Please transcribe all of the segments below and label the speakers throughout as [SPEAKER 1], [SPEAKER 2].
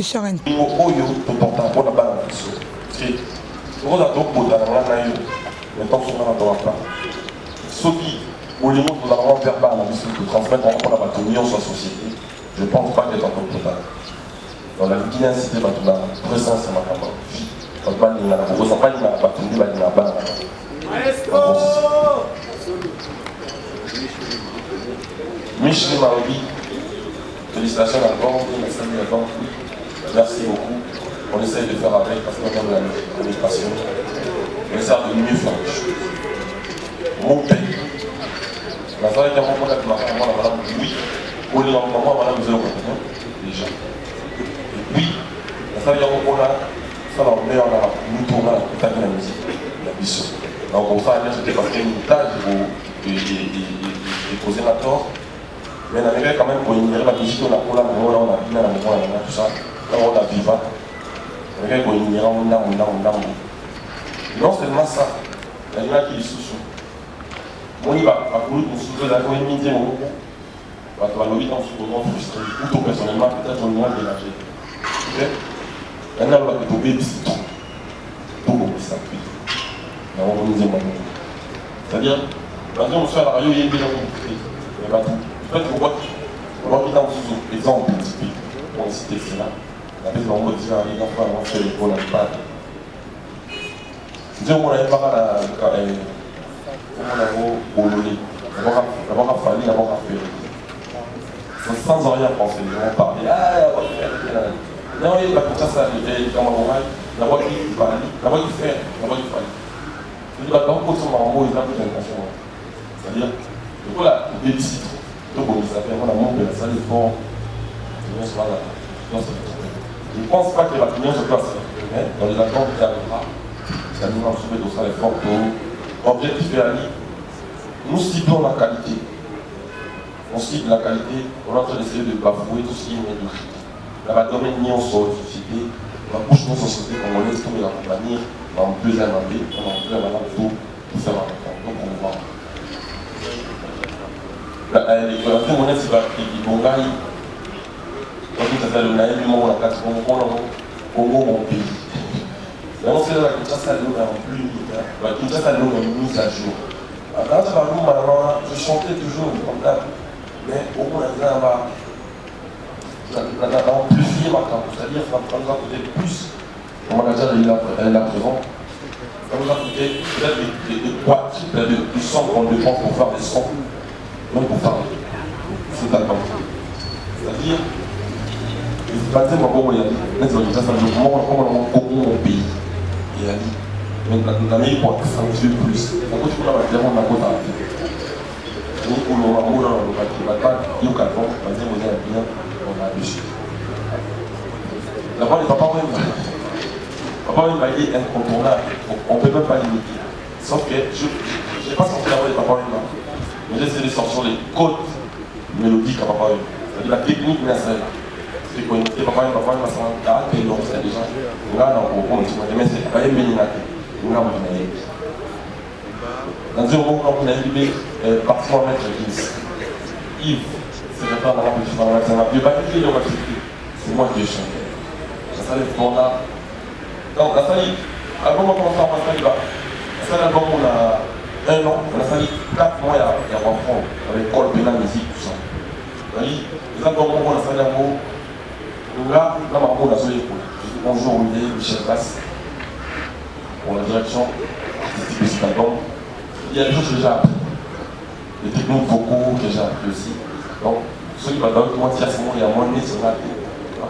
[SPEAKER 1] Sharon.
[SPEAKER 2] Oyo to porta pour la balle en dessous. C'est on a donc beau dans la naïe. Maintenant on a dans la part. Ceux qui au niveau de la rendre verbal en dessous de transmettre encore la bâtonnier sur la société, je ne pense pas qu'elle est encore totale. Dans la Guinée, c'était la présence de ma campagne. Quand on a la rose, pas la bâtonnier, la balle. Michel Marobi, félicitations à la banque, merci beaucoup. On essaye de faire avec parce qu'on aime la migration. On essaie de mieux faire les choses. Mon père, la soirée était vraiment là, madame, oui, pour les enfants, madame, vous avez déjà. Et puis, la soirée était vraiment là, ça va remettre nous tourner à la musique, la mission. Donc, on va c'était parce qu'il y a une tâche de poser la tort. Mais on avait quand même pour ignorer la musique, on a pour la mémoire, on a bien la mémoire, on a tout ça. Là, on a viva. On avait pour ignorer, on a. Non seulement ça, il y en a qui sous-sous. On y va, à coup, on sous-sous, là, on est midi, on va te valorer dans ce moment frustré. Ou toi, personnellement, peut-être on est délagé. Ok? Il y en a qui sont bébés, c'est tout. Tout comme ça, puis. On va nous dire, c'est-à-dire, par exemple, on se fait à la radio, il y a une belle rencontre. Mais pas tout. En fait, on voit qu'il dans ce exemple, un petit peu, on cite cela. La bête on va dire, les enfants, on fait les cours, on n'a pas. Je dis, on a pas à Bololé. D'abord à Fali, d'abord à Ferré. Sans rien penser, ils vont parler. Non, il va comme ça, il est dans mon oreille. D'abord, il fallait, d'abord, il fait, d'abord, il fallait. Je dis, d'abord, pour son marmot, il a plus d'intention. C'est-à-dire, du coup, là, il décide. Donc, on s'appelle, on a monté la salle de sport. Je ne pense pas que la opinion se place, mais dans les accords qui arrivera, ça nous a soumis dans ça les formes pour objectif et ali. Nous ciblons la qualité. On cible la qualité, on est en train d'essayer de bafouer tout ce qui est de la domaine ni en société, la bouche de nos sociétés congolaises, comme il accompagné en deuxième année, on a fait maintenant tout faire un temps. Donc on va. Les collaborateurs monnaie, c'est qu'ils vont gagner. On dit que ça le naïf, du moment où on a 4 Congo, mon pays. Donc c'est là que ça nous a plus mis. Ça nous a mis à jour. Dans ce moment, je chantais toujours comme ça. Mais au moins, on a amplifié ma campagne. C'est-à-dire ça nous a coûté plus. Mon manager est là présent. Ça nous a coûté peut-être des quadruples de sons qu'on dépense pour faire des sons. Même pour parler. C'est ta campagne. C'est-à-dire, c'est pas tellement bon, il y a des organisations de mon pays. Il y a dit, mais dans les points, ça me fait plus. La côte pour la bataille, on a côte à la tête. Donc, pour le moment, on va pas, il y a qu'à voir, on va dire, on est bien, on a réussi. D'abord, les papas, il va dire incontournable. On ne peut même pas limiter. Sauf que je n'ai pas senti d'abord les papas, mais j'ai essayé de sortir les codes mélodiques à papa. C'est-à-dire la technique nécessaire. C'est connecté, papa, c'est un caractère long, c'est déjà. Là, on mais c'est pas bien. Dans un moment, on a dit, parfois, mettre Yves. Yves, c'est pas dans la petite famille, c'est ma plus c'est moi qui ai chanté. Ça s'allait pour là. Donc, la salle, avant qu'on commence à passer là, la salle, album, on a 1 an, on a fallu 4 mois à reprendre, avec l'école pénale, musique, tout ça. Les albums, on a fallu un mot. Là, ma maman a joué pour. Je dis bonjour, Michel Bass, pour la direction artistique de cet album. Il y a des choses que j'ai appris. Les techniques vocaux que j'ai appris aussi. Donc, ceux qui vont dans moi, tiens, c'est moi, il y a moins de sur la tête.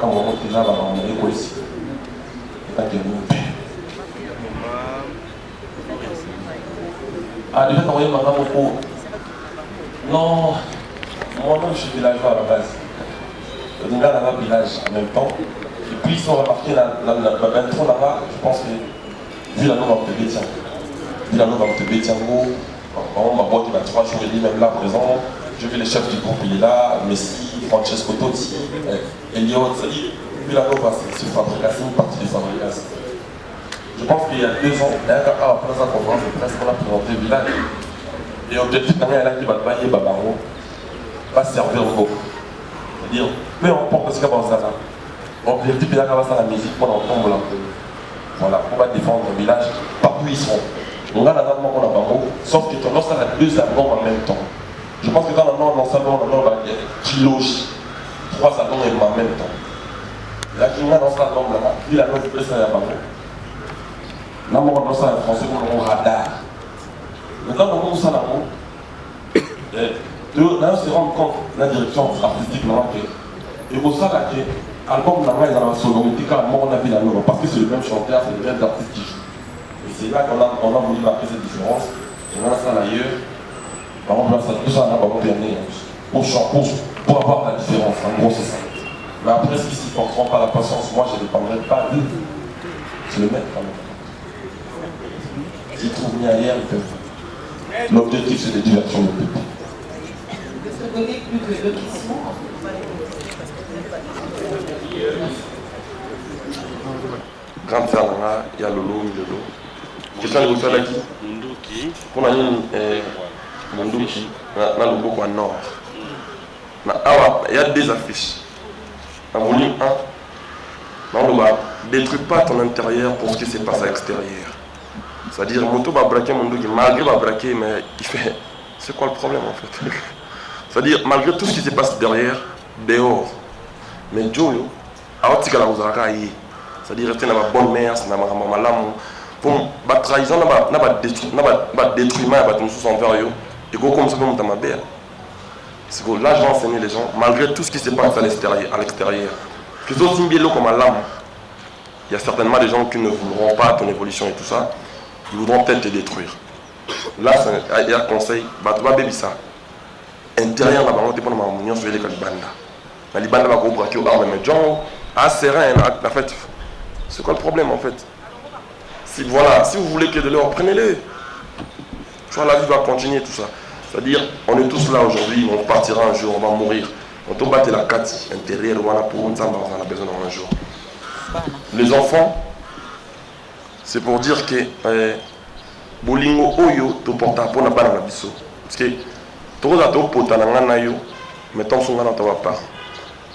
[SPEAKER 2] Quand on monte déjà, on va écouter ici. Et tant que nous. Ah, déjà, t'as envoyé ma maman au cours. Non, moi-même, je suis villageois à la base. On est dans un village en même temps. Et puis, ils ont remarqué l'intro là-bas, je pense que, vu la nouvelle de Bétiango, ma boîte il va 3 jours, il est même là présent. Je vu les chefs du groupe, il est là, Messi, Francesco Totti, Elliot, c'est-à-dire, vu la nouvelle, c'est une partie de fabrication. Je pense qu'il y a 2 ans, après sa conférence de presse, on a présenté le village. Et l'objectif, quand il y a qui va bailler Babaro, va servir au groupe. C'est-à-dire, peu importe ce qu'il y a dans ça, Objectif est d'avoir ça la musique pour l'ensemble. Voilà, pour défendre le village partout où ils sont. On a l'album qu'on a pas mot, sauf que tu lances les 2 albums en même temps. Je pense que quand on lance l'album, on va dire trilogie, 3 albums en même temps. Là, qui a lancé l'album là, il a lancé le album. Là, on lance en français comme un radar. Mais quand on lance l'album, là, on se rend compte de la direction artistique. Et pour ça, l'album n'a pas la sonorité car on a vu la nouvelle parce que c'est le même chanteur, c'est le même artiste qui joue. Et c'est là qu'on a voulu marquer cette différence. Et on a ça ailleurs. Par exemple, ça tout ça n'a pas permis pour avoir la différence. En gros, c'est ça. Mais après, s'ils ne porteront pas la patience, moi je ne dépendrai pas d'eux. Je le mets quand même. S'ils trouvent mieux ailleurs, ils peuvent. L'objectif, c'est de divertir le peuple.
[SPEAKER 1] De ce côté, plus que 2 questions.
[SPEAKER 3] Grand frère, il y a Lolo, question de vous là qui pour nous Munduki na Luboko Nord. Il y a 2 affiches. En volume 1, détruis pas ton intérieur pour ce qui se passe à l'extérieur. C'est-à-dire, Moto va braquer Munduki, malgré va braquer, mais il fait. C'est quoi le problème en fait? C'est-à-dire, malgré tout ce qui se passe derrière, dehors. Mais Joe, c'est-à-dire rester dans la bonne mère, dans la malamu. Pour la trahison, la détruisement, la sous envers eux. Et comme ça, comme ma belle. C'est que là, je vais enseigner les gens, malgré tout ce qui se passe à l'extérieur. Que ce soit comme à l'âme, il y a certainement des gens qui ne voudront pas ton évolution et tout ça. Ils voudront peut-être te détruire. Là, il y a un conseil, tu vas baby ça. Intérieur, la banque, tu peux nous dire sur les Kalibanda. La Libanda va vous braquer au bar, mais John, serein, en fait. C'est quoi le problème en fait? Si vous voulez que de l'or, prenez-le. Tu vois, la vie va continuer, tout ça. C'est-à-dire, on est tous là aujourd'hui, on partira un jour, on va mourir. On te battre la carte intérieure, on a pour on a besoin d'un jour. Les enfants, c'est pour dire que bolingo oyo to porta pour na bana na biso. Parce que to za to porta na ngana yo, mais tant son ngana to va pas.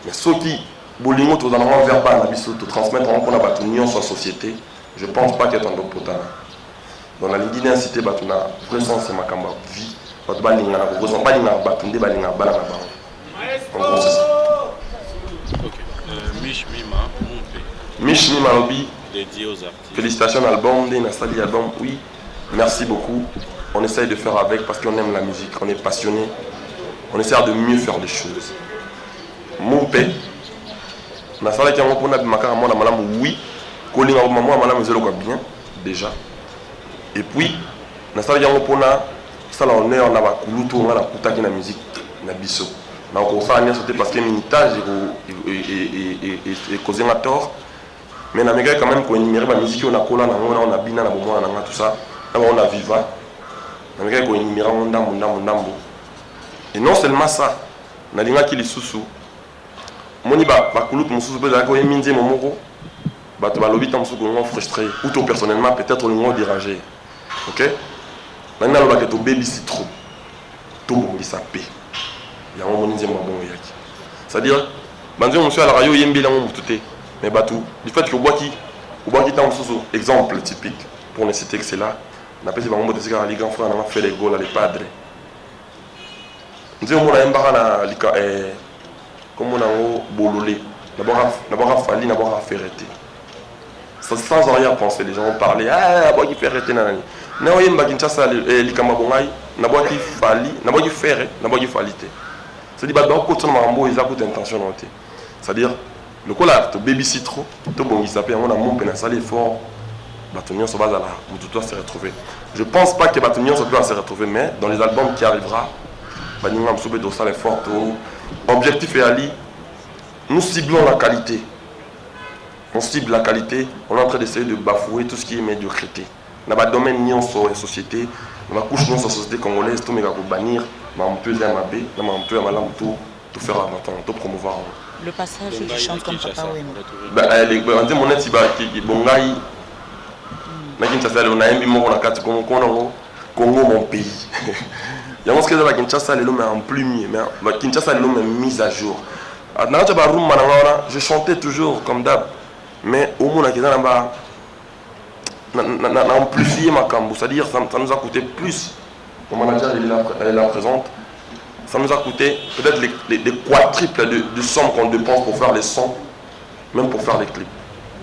[SPEAKER 3] Mais ceux qui bolingo to za na vers bana na biso to transmettre en qu'on a battu union sur la société, je pense pas qu'être en porta. Dans la ligne d'incité battu na présence c'est ma kamba vie. Battu ba linga na ko ba linga battu nde ba linga bana na ba. En gros c'est ça.
[SPEAKER 4] OK. Mishmima
[SPEAKER 3] Mishmima Obi
[SPEAKER 4] dédié aux artistes.
[SPEAKER 3] Félicitations à l'album, d'un installé album, oui. Merci beaucoup. On essaye de faire avec parce qu'on aime la musique, on est passionné. On essaie de mieux faire des choses. Mon père, na sala qui a mon pona bimakara moi na malamu oui. Kolinga maman malamu zelo quoi bien déjà. Et puis na sala qui a mon pona sala honneur na ba kuluto na kutaki na musique na biso. Na ko fa nia sauter parce que minitage et causer un tort. Mais na mega quand même ko énumérer la musique on a kola na on a bina na bomo na tout ça. Là on a viva. Na mega ko énumérer ndambo. Et non seulement ça, na linga ki lisusu. Moni ba kulutu mususu pe za ko yeminze momoko. Ba to ba lobi tam su ko frustré ou toi personnellement peut-être le dérangé. OK? Maintenant le ba que to baby c'est trop. To bon ça paix. Il y a un moment où bon yaki. C'est-à-dire banzo monsieur à la radio yembila mon mututé. Mais batou, du fait que Ouaki tant sous exemple typique, pour ne citer que c'est là, on appelle ces bambous de cigare, les grands frères, on a fait les goals, les padres. Nous avons un barana, comme on a bololé, d'abord fallu, d'abord ferreté. Sans arrière-pensée, les gens ont parlé, ah, d'abord qui ferreté, nanani. Non, il y a un Kinshasa, les Kamabongaï, d'abord qui fallu, d'abord qui ferré, d'abord qui falité. C'est-à-dire, d'abord, quand on a un mot, ils ont une intention. C'est-à-dire, le coup là, tu babysit trop, tu bon, il s'appelle, on a mon pénal fort, Batonion se base à là, où tout doit se retrouver. Je ne pense pas que Batonion se peut se retrouver, mais dans les albums qui arrivera, Batonion va soulever tout ça, les forts, objectif est Ali, nous ciblons la qualité. On cible la qualité, on est en train d'essayer de bafouer tout ce qui est médiocrité. Dans le domaine nion sur la société, dans la couche nion sur la société congolaise, tout le monde va bannir, mais on peut faire ma B, on peut tout faire avant, tout promouvoir.
[SPEAKER 5] Le passage qui chante comme Papa Wemba.
[SPEAKER 3] On dit mon ex qui bongaï. Na Kinshasa on a un mot on a quatre Congo mon pays. Il y a ce que la Kinshasa le mais en plus mieux mais Kinshasa le mais mise à jour. Je chantais toujours comme d'hab. Mais au moins, on a amplifié ma cambo. C'est-à-dire ça nous a coûté plus. Mon manager elle est là présente. Ça nous a coûté peut-être les quadruples de sommes qu'on dépense pour faire les sons, même pour faire les clips.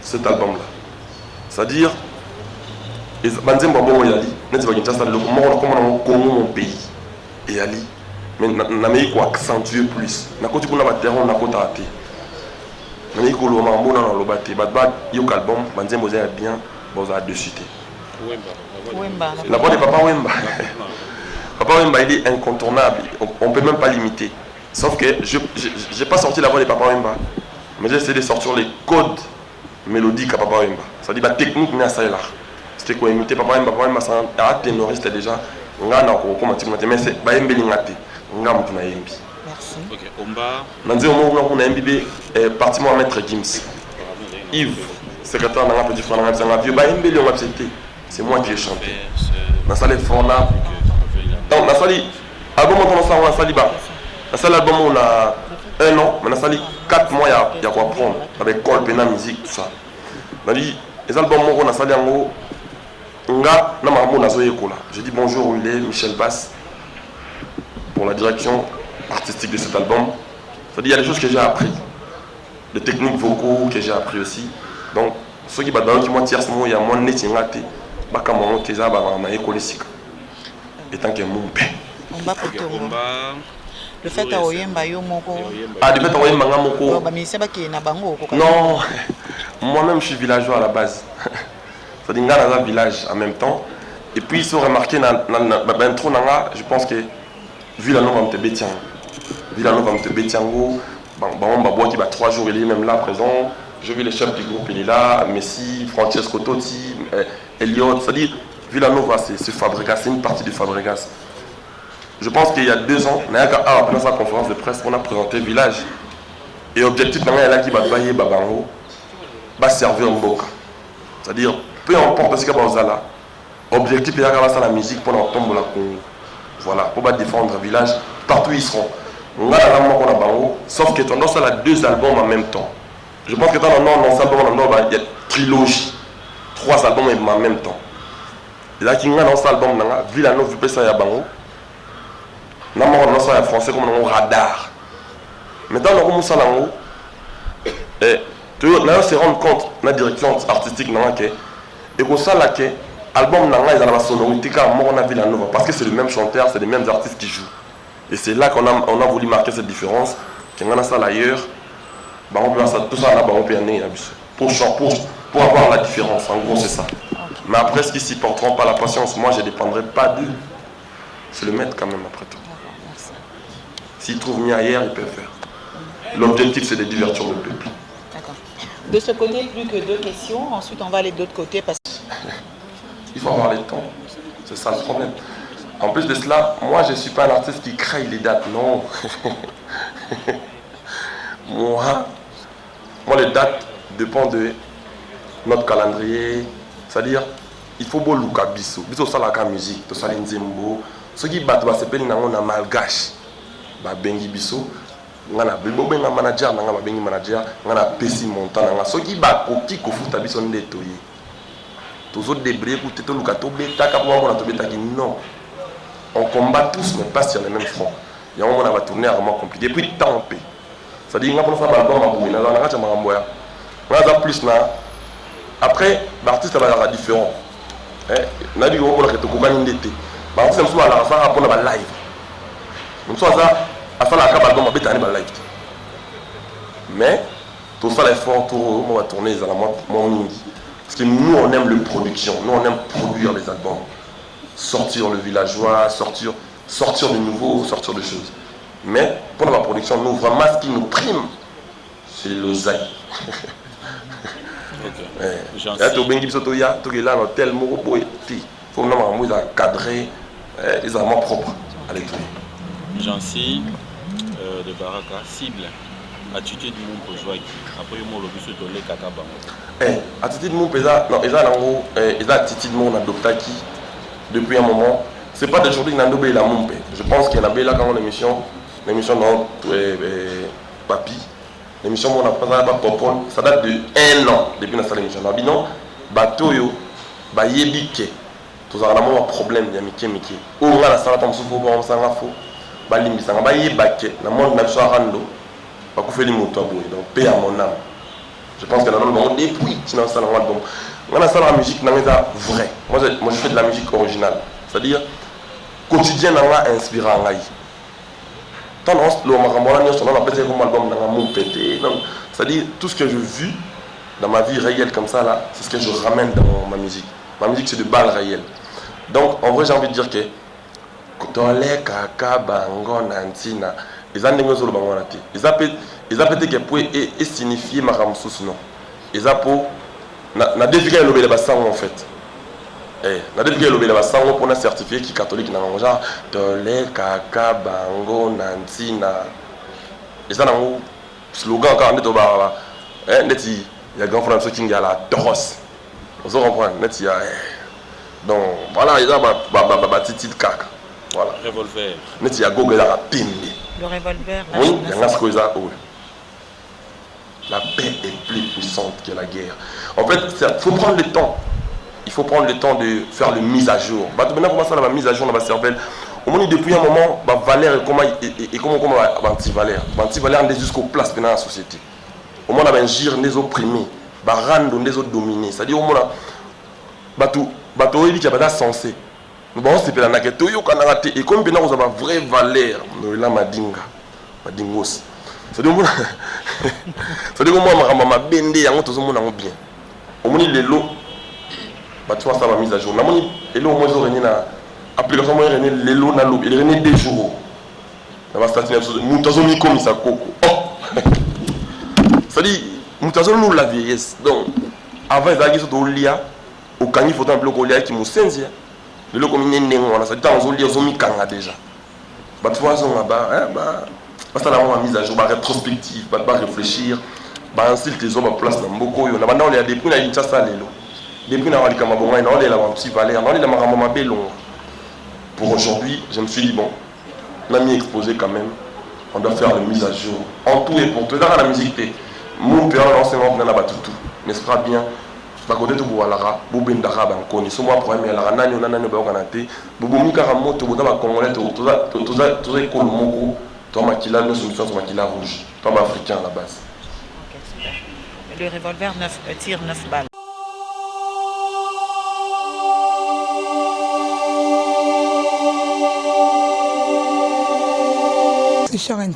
[SPEAKER 3] Cet album-là. C'est-à-dire, mon pays. Et Ali. Mais on quoi accentuer plus. On a continué à terre, on a raté. On a dit bien,
[SPEAKER 5] Wemba.
[SPEAKER 3] la voix de Papa Wemba. Papa Wemba, il est incontournable. On ne peut même pas l'imiter. Sauf que je n'ai pas sorti la voix de Papa Wemba, mais j'ai essayé de sortir les codes mélodiques à Papa Wemba. C'est-à-dire la technique n'est pas là. C'était quoi imiter Papa Wemba. Papa Wemba, c'est un ténoriste déjà. On a mais c'est pas un Merci.
[SPEAKER 4] Ok, Omba.
[SPEAKER 3] On a un parti à Maître Gims. Yves, secrétaire de la petite frère, c'est moi qui ai chanté. Dans la salle Fona. Donc, la salle, album on a salle la salle album on a 1 an, mais la salle 4 mois il y a quoi prendre avec col, pena, musique, tout ça. Les albums on a salle en haut. Je dis bonjour, où il est, Michel Bass, pour la direction artistique de cet album. C'est-à-dire, il y a des choses que j'ai appris, des techniques vocaux que j'ai appris aussi. Donc, ceux qui battent qui m'ont tiré ce mot, il y a mon nez qui m'a été, étant que mon père.
[SPEAKER 5] Le fait à Oyemba yo moko.
[SPEAKER 3] Ah, le fait à Oyemba moko. Non, moi-même je suis villageois à la base. C'est-à-dire dans un village en même temps. Et puis ils sont remarqués je pense que Villanova va me bétian. Villanova va me bétiango. Qui va 3 jours, il est même là présent. Je vis les chefs du groupe, il est là. Messi, Francesco Totti, Elliott. C'est-à-dire Villanova, c'est Fabregas, c'est une partie du Fabregas. Je pense qu'il y a 2 ans, après sa conférence de presse, on a présenté Village. Et l'objectif, il y a là qui va bailler Babango, va servir Mboka. C'est-à-dire, peu importe ce qu'il y a là, l'objectif, il y a la musique pour entendre la Congo. Voilà, pour défendre le village, partout ils seront. On a la main qu'on a Bango, sauf que tu as 2 albums en même temps. Je pense que dans il y a trilogie, 3 albums en même temps. Et là, il y a un album, Villanova, vu que ça y a Bango. Nous avons un français comme un radar. Maintenant, nous avons un salon. Et nous se rendre compte de la direction artistique. Et que ça, l'album, il y a la sonorité on a Villanova. Parce que c'est le même chanteur, c'est les mêmes artistes qui jouent. Et c'est là qu'on a voulu marquer cette différence. Quand on a ça ailleurs, on peut faire tout ça là, on peut aller pour avoir la différence. En gros, c'est ça. Mais après, ce qui s'y porteront pas la patience, moi, je ne dépendrai pas d'eux. C'est le maître quand même, après tout. S'ils trouvent mieux ailleurs, ils peuvent faire. L'objectif, c'est de divertir le peuple.
[SPEAKER 5] D'accord. De ce côté, plus que 2 questions. Ensuite, on va aller de l'autre côté.
[SPEAKER 3] Il faut avoir le temps. C'est ça le problème. En plus de cela, moi, je ne suis pas un artiste qui crée les dates. Non. moi, les dates dépendent de notre calendrier. C'est-à-dire, il faut beau Luka Bisso. Bisso, ça la musique. Tout ça, l'Inzembo. Ceux qui battent, c'est pas un malgache. Bengi biso ngana benga manager nanga bengi manager ngana pesi montant nanga soki ba koki ko futa biso ndeto ye tozo débrouiller pour teto lukato beta ka pour na to beta ki non on combat tous mais pas sur les mêmes fronts il y a un moment on va tourner vraiment compliqué puis temps paix ça dit ngapona ça album ma bouna na ngata makamboya ngaza plus na après l'artiste va être différent na di ko la ke to ko bani ndete ba artiste mso ala ça pour la live mso ça à ça la album live. Mais tout ça l'effort on va tourner les parce que nous on aime le production, nous on aime produire les albums, sortir le villageois, sortir de nouveau, sortir de choses. Mais pour la production, nous vraiment ce qui nous prime, c'est l'oseille. Faut cadrer les amants propres à l'écrit.
[SPEAKER 4] Jancy de Baraka, cible, attitude de mon besoin. Après, je me suis donné Kakaba.
[SPEAKER 3] Attitude de mon pesa, non, ils ont attitude de mon adoptaki depuis un moment. C'est pas d'aujourd'hui que Nandobe est la mon père. Je pense qu'il y en a là quand on l'émission dans Papi. l'émission on a pas popol, ça date de 1 an depuis notre émission. Binon, bateau yo, ba yebike. Tous en avons un problème, il y a Miki. Ou on a la salle, on se fout, on s'en fout. Ba limbi, ça va yebake. La monde n'a pas rando. Ba koufeli moto aboué. Donc paix à mon âme. Je pense que dans le monde depuis, sinon ça on a donc. On a ça la musique, n'a pas vrai. Moi je fais de la musique originale. C'est-à-dire quotidien n'a pas inspiré en aïe. Tant on le marambola nous on a appelé comme album dans mon pété. C'est-à-dire tout ce que je vis dans ma vie réelle comme ça là, c'est ce que je ramène dans ma musique. Ma musique c'est de balles réelles. Donc en vrai j'ai envie de dire que tole kaka bango nantina ils ont des choses bango nati. Ils appellent que pour et signifier maramsus non. Ils appellent na défilé le bel bassin en fait. Na défilé le bel bassin pour na certifié qui catholique na genre tole kaka bango nantina. Ils ont un slogan quand on est au bar neti il y a grand frère ceux qui a la toros. Vous comprenez net il y a donc voilà il y a ba titi kaka. Voilà.
[SPEAKER 4] Revolver.
[SPEAKER 3] Net il y a gogo la pimbe.
[SPEAKER 5] Le revolver.
[SPEAKER 3] Oui, il y a ce que ça. La paix est plus puissante que la guerre. En fait, il faut prendre le temps. Il faut prendre le temps de faire le mise à jour. Maintenant, comment ça, la mise à jour dans la cervelle. Au moins, depuis un moment, valeur et comment anti-valeur. Anti-valeur, on est jusqu'aux places dans la société. Au moins, on a un gire des opprimés, rendre des autres dominés. C'est-à-dire, au moins, bateau il y a pas sensé. Bon, c'est pas la naquette. Et comme bien, vous avez une vraie valeur. Nous, là, madingos. C'est-à-dire, moi, ma bende, y a tout le monde bien. Au moins, les lots, tu vois ça va mise à jour. Et là, au moins, ils ont application, les lots, il y a des jours. Dans la station, nous avons mis comme ça, coco. C'est-à-dire, nous avons la vieillesse. Donc, avant, ils avaient au lia, au cani, il faut un bloc au lia qui m'a sensi. Le lot comme il est né, on a ça, ils ont mis kanga déjà. Tu vois, ils ont là-bas, parce que là, on a mise à jour, rétrospective, réfléchir, un style que les hommes place dans beaucoup. Il y a des prix, il y a ça, les lots. Des prix, il y a des camabons, il y a un petit valeur, il y a un bellon. Pour aujourd'hui, je me suis dit, bon, on a mis exposé quand même, on doit faire la mise à jour. En tout et pour tout, dans la musique, mon père, l'enseignement, on a battu tout. N'est-ce pas bien? Bakote to boalara bobendara bankoni so moi problème la nani nani ba kanate bobomi kara moto boda ba congolais toza ekolo moko to makila no solution to makila rouge to ba africain à la base.
[SPEAKER 5] Ok, super. Le revolver tire 9 balles.
[SPEAKER 6] Sharon